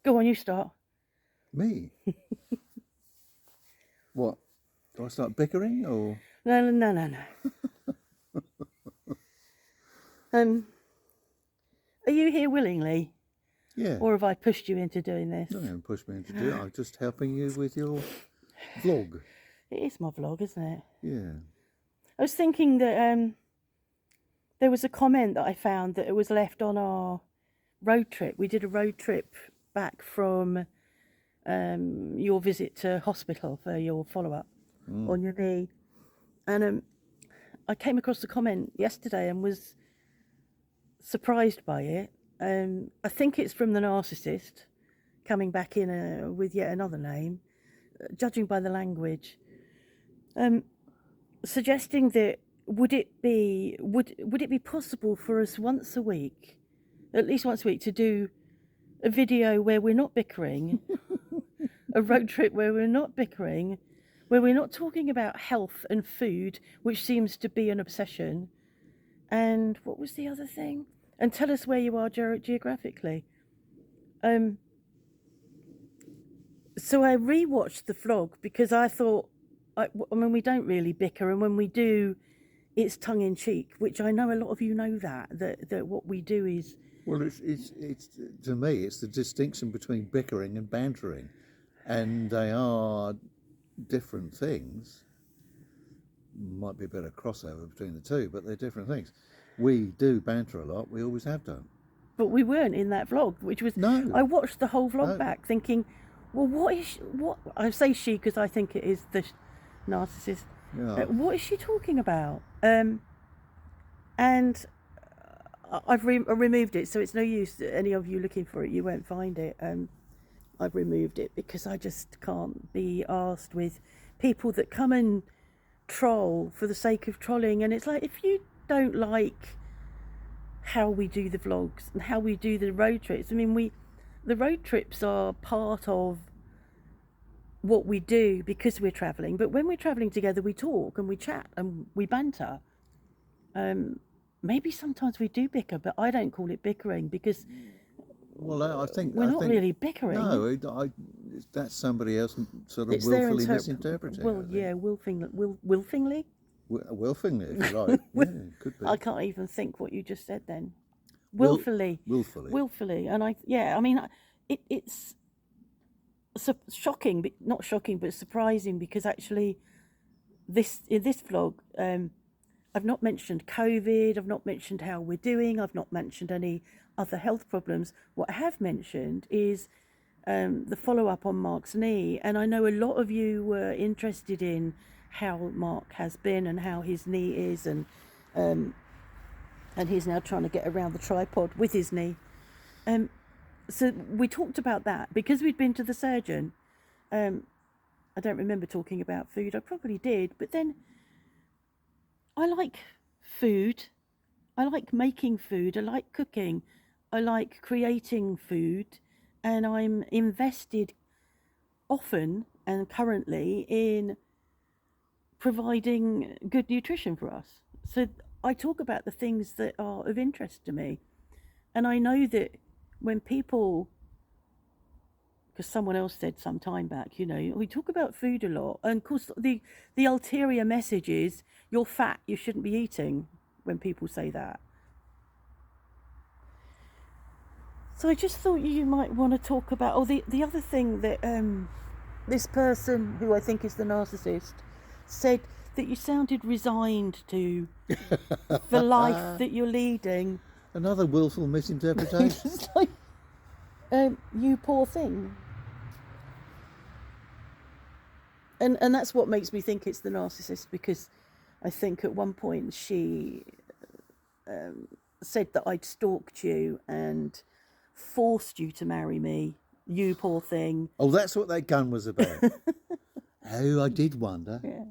Go on, you start. Me? What? Do I start bickering or? No. Are you here willingly, Yeah. or have I pushed you into doing this? No, you haven't pushed me into do it. I'm just helping you with your vlog. It is my vlog, isn't it? Yeah. I was thinking that there was a comment that I found that it was left on our road trip. We did a road trip back from your visit to hospital for your follow-up on your knee. And I came across the comment yesterday and was surprised by it. I think it's from the narcissist coming back in with yet another name, judging by the language, suggesting that would it be possible for us once a week, at least once a week, to do a video where we're not bickering, a road trip where we're not bickering, where we're not talking about health and food, which seems to be an obsession. And what was the other thing? And tell us where you are geographically. So I rewatched the vlog because I thought, I mean, we don't really bicker, and when we do, it's tongue in cheek, which I know a lot of you know that what we do is. Well, it's to me, it's the distinction between bickering and bantering, and they are different things. Might be a bit of crossover between the two, but they're different things. We do banter a lot. We always have done. But we weren't in that vlog, which was. No. I watched the whole vlog back, thinking, well, what I say she because I think it is the narcissist. Yeah. What is she talking about? And I've removed it, so it's no use any of you looking for it. You won't find it. I've removed it because I just can't be asked with people that come and troll for the sake of trolling. And it's like, if you don't like how we do the vlogs and how we do the road trips, I mean, the road trips are part of what we do because we're traveling. But when we're traveling together, we talk and we chat and we banter. Maybe sometimes we do bicker, but I don't call it bickering because I think we're not really bickering. No, that's somebody else sort of willfully misinterpreting. Well, yeah, willfully. Willfully, if you like. Yeah, could be. I can't even think what you just said then. Willfully. Willfully. And I mean, it's shocking, but not shocking, but surprising, because actually in this vlog, I've not mentioned COVID, I've not mentioned how we're doing, I've not mentioned any other health problems. What I have mentioned is the follow-up on Mark's knee, and I know a lot of you were interested in how Mark has been and how his knee is, and he's now trying to get around the tripod with his knee. So we talked about that because we'd been to the surgeon. I don't remember talking about food. I probably did, but then I like food. I like making food. I like cooking. I like creating food, and I'm invested often and currently in providing good nutrition for us. So I talk about the things that are of interest to me. And I know that when people, because someone else said some time back, we talk about food a lot. And of course, the ulterior message is, you're fat, you shouldn't be eating, when people say that. So I just thought you might want to talk about, the other thing that this person, who I think is the narcissist, said that you sounded resigned to the life that you're leading. Another willful misinterpretation. It's like, you poor thing. And that's what makes me think it's the narcissist, because I think at one point she said that I'd stalked you and forced you to marry me. You poor thing. Oh, that's what that gun was about. Oh, I did wonder. Yeah.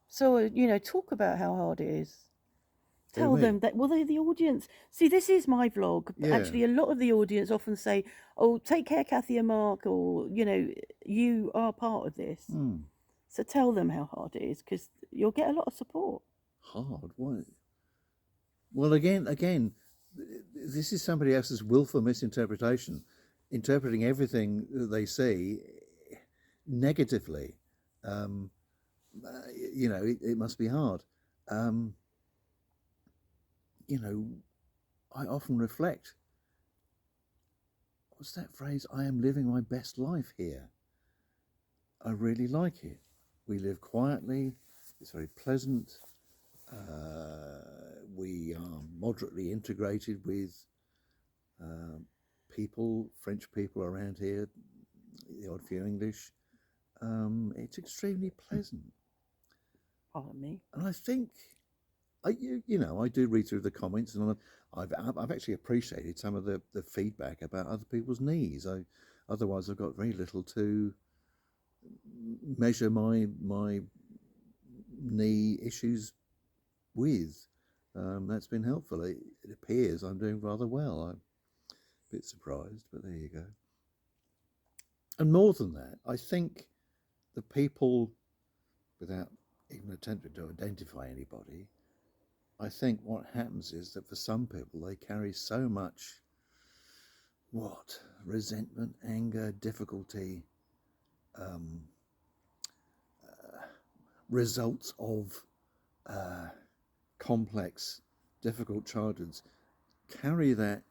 So, talk about how hard it is. Tell them that, the audience, see, this is my vlog. Yeah. Actually, a lot of the audience often say, oh, take care, Kathy and Mark, or, you are part of this. So tell them how hard it is, because you'll get a lot of support. Hard? Why? Well, again, this is somebody else's willful misinterpretation, interpreting everything that they see negatively. You know, it must be hard. You know, I often reflect, what's that phrase? I am living my best life here. I really like it. We live quietly. It's very pleasant. We are moderately integrated with people, French people around here, the odd few English. It's extremely pleasant. Pardon me. And I think, you know, I do read through the comments, and I've actually appreciated some of the feedback about other people's knees. Otherwise, I've got very little to measure my knee issues with. That's been helpful. It appears I'm doing rather well. I'm a bit surprised, but there you go. And more than that, I think the people, without even attempting to identify anybody, I think what happens is that for some people they carry so much resentment, anger, difficulty, results of complex, difficult childhoods, carry that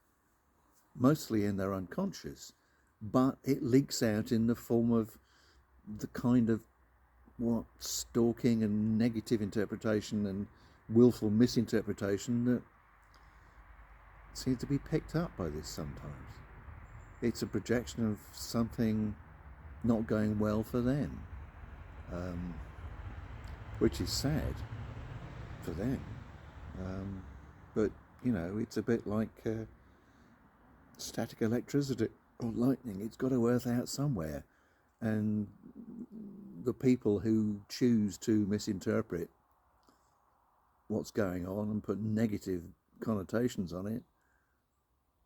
mostly in their unconscious, but it leaks out in the form of the kind of stalking and negative interpretation and willful misinterpretation that seems to be picked up by this sometimes. It's a projection of something not going well for them, which is sad for them. But, you know, it's a bit like static electricity or lightning. It's got to earth out somewhere. And the people who choose to misinterpret what's going on and put negative connotations on it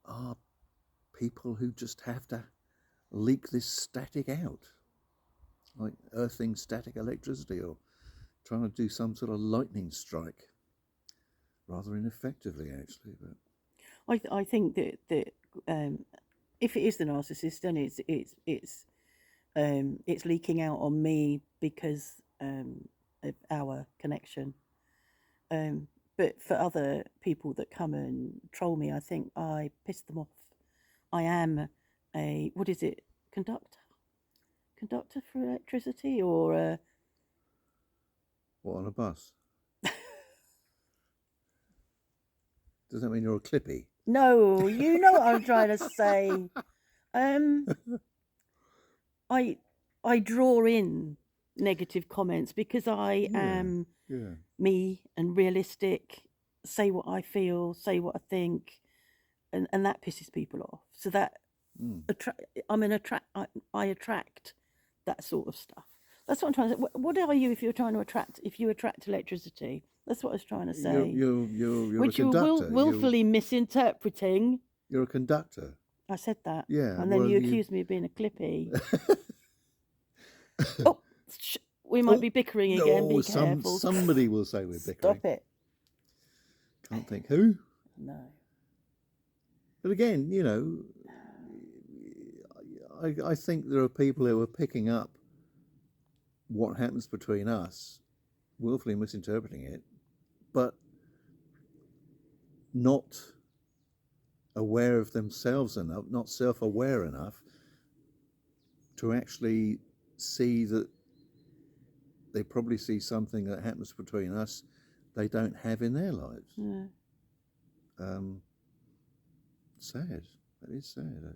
are people who just have to leak this static out, like earthing static electricity or trying to do some sort of lightning strike, rather ineffectively actually. But I think that if it is the narcissist, then it's leaking out on me because of our connection. But for other people that come and troll me, I think I piss them off. I am a, what is it, conductor for electricity, or what, on a bus? Does that mean you're a clippy? No, you know what I'm trying to say. I draw in negative comments because I am me and realistic, say what I feel, say what I think, and that pisses people off. So that I attract that sort of stuff. That's what I'm trying to say. What are you if you're trying to attract? If you attract electricity, that's what I was trying to say. You're which a conductor. You're willfully misinterpreting. You're a conductor. I said that. Yeah. And then you accused me of being a clippy. Oh, we might be bickering again. Be careful. Somebody will say we're bickering. Stop it. Can't think who. No. But again, you know, I think there are people who are picking up what happens between us, willfully misinterpreting it, but not aware of themselves enough, not self-aware enough to actually see that they probably see something that happens between us they don't have in their lives. Yeah. Sad. That is sad.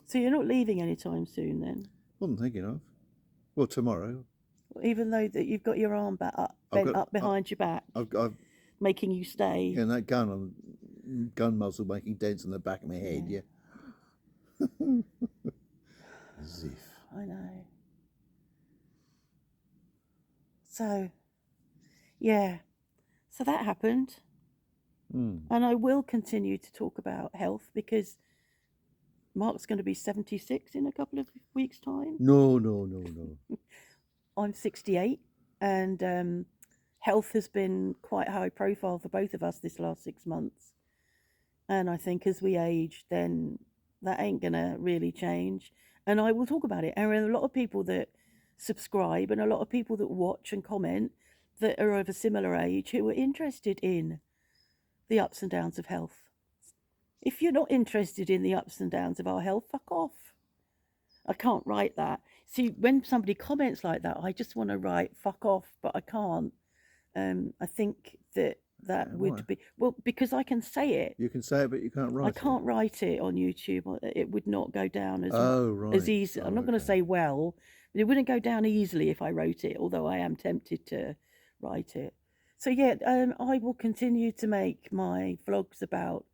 So you're not leaving anytime soon then? Wasn't thinking of. Well, tomorrow. Even though that you've got your arm bent up behind your back, I've making you stay. And that gun muzzle making dents in the back of my head. Yeah. As if. I know. So, yeah. So that happened. And I will continue to talk about health because Mark's going to be 76 in a couple of weeks' time. No. I'm 68, and health has been quite high profile for both of us this last 6 months. And I think as we age, then that ain't going to really change. And I will talk about it. And there are a lot of people that subscribe and a lot of people that watch and comment that are of a similar age who are interested in the ups and downs of health. If you're not interested in the ups and downs of our health, fuck off. I can't write that. See, when somebody comments like that, I just want to write fuck off, but I can't. I think that would be, well, because I can say it. You can say it, but you can't write it. I can't write it on YouTube. It would not go down as right. easy. I'm not going to say well, but it wouldn't go down easily if I wrote it, although I am tempted to write it. So yeah, I will continue to make my vlogs about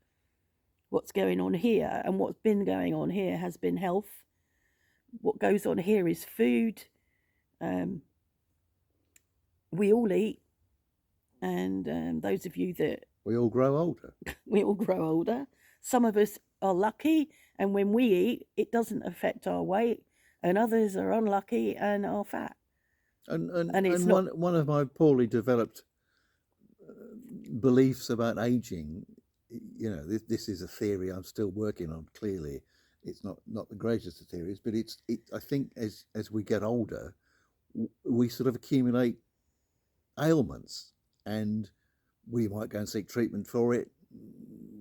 what's going on here, and what's been going on here has been health. What goes on here is food. We all eat. And those of you that... We all grow older. We all grow older. Some of us are lucky, and when we eat, it doesn't affect our weight, and others are unlucky and are fat. And it's one of my poorly developed beliefs about aging, you know, this is a theory I'm still working on, clearly. It's not the greatest of theories, but I think as we get older, we sort of accumulate ailments, and we might go and seek treatment for it.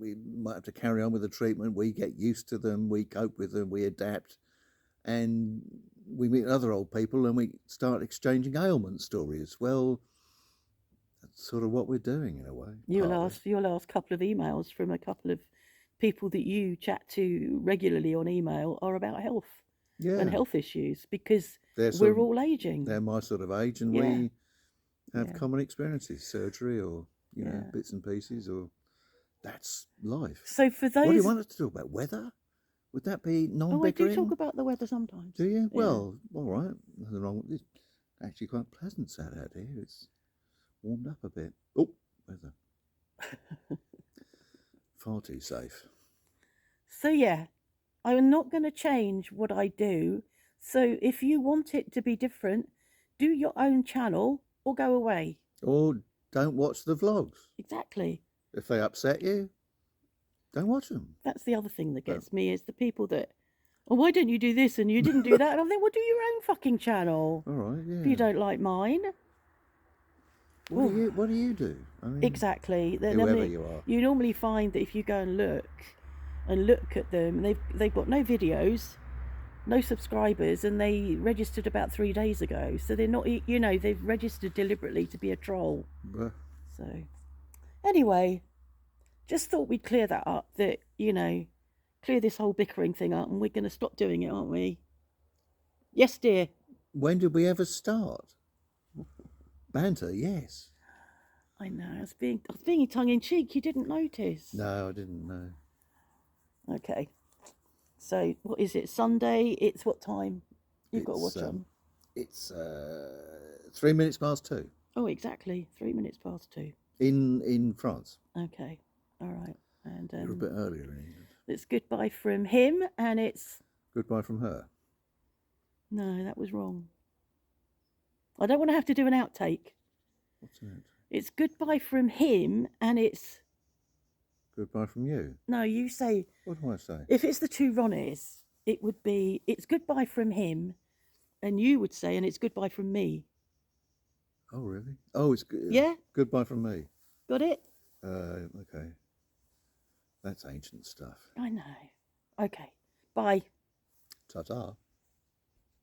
We might have to carry on with the treatment. We get used to them. We cope with them. We adapt. And we meet other old people and we start exchanging ailment stories. Well, that's sort of what we're doing in a way. Your last couple of emails from a couple of people that you chat to regularly on email are about health and health issues, because we're all aging. They're my sort of age, and we have common experiences, surgery or, you know, bits and pieces, or that's life. So for those... What do you want us to talk about? Weather? Would that be non-bickering? Oh, I do talk about the weather sometimes. Do you? Yeah. Well, all right. Nothing wrong with it. It's actually quite pleasant out here. It's warmed up a bit. Oh, weather. Far too safe. So yeah, I'm not going to change what I do. So if you want it to be different, do your own channel or go away. Or don't watch the vlogs. Exactly. If they upset you, don't watch them. That's the other thing that gets me, is the people that, oh, why don't you do this and you didn't do that? And I'm thinking, well, do your own fucking channel. All right, yeah. If you don't like mine. What do you do? I mean, exactly. Whoever you are. You normally find that if you go and look at them, they've got no videos, no subscribers, and they registered about 3 days ago. So they're not, you know, they've registered deliberately to be a troll. So anyway, just thought we'd clear that up, that, you know, clear this whole bickering thing up, and we're going to stop doing it, aren't we? Yes, dear. When did we ever start? Banter, yes. I know, I was being tongue-in-cheek. You didn't notice. No, I didn't know. Okay. So, what is it? Sunday? It's what time? You've got to watch on. It's 3 minutes past 2. Oh, exactly. 3 minutes past 2. In France. Okay. All right. And you're a bit earlier in England. It's goodbye from him, and it's... Goodbye from her. No, that was wrong. I don't want to have to do an outtake. What's that? It's goodbye from him, and it's... Goodbye from you. No, you say... What do I say? If it's the two Ronnies, it would be, it's goodbye from him, and you would say, and it's goodbye from me. Oh, really? Oh, it's good. Yeah? Goodbye from me. Got it? Okay. That's ancient stuff. I know. Okay. Bye. Ta-ta.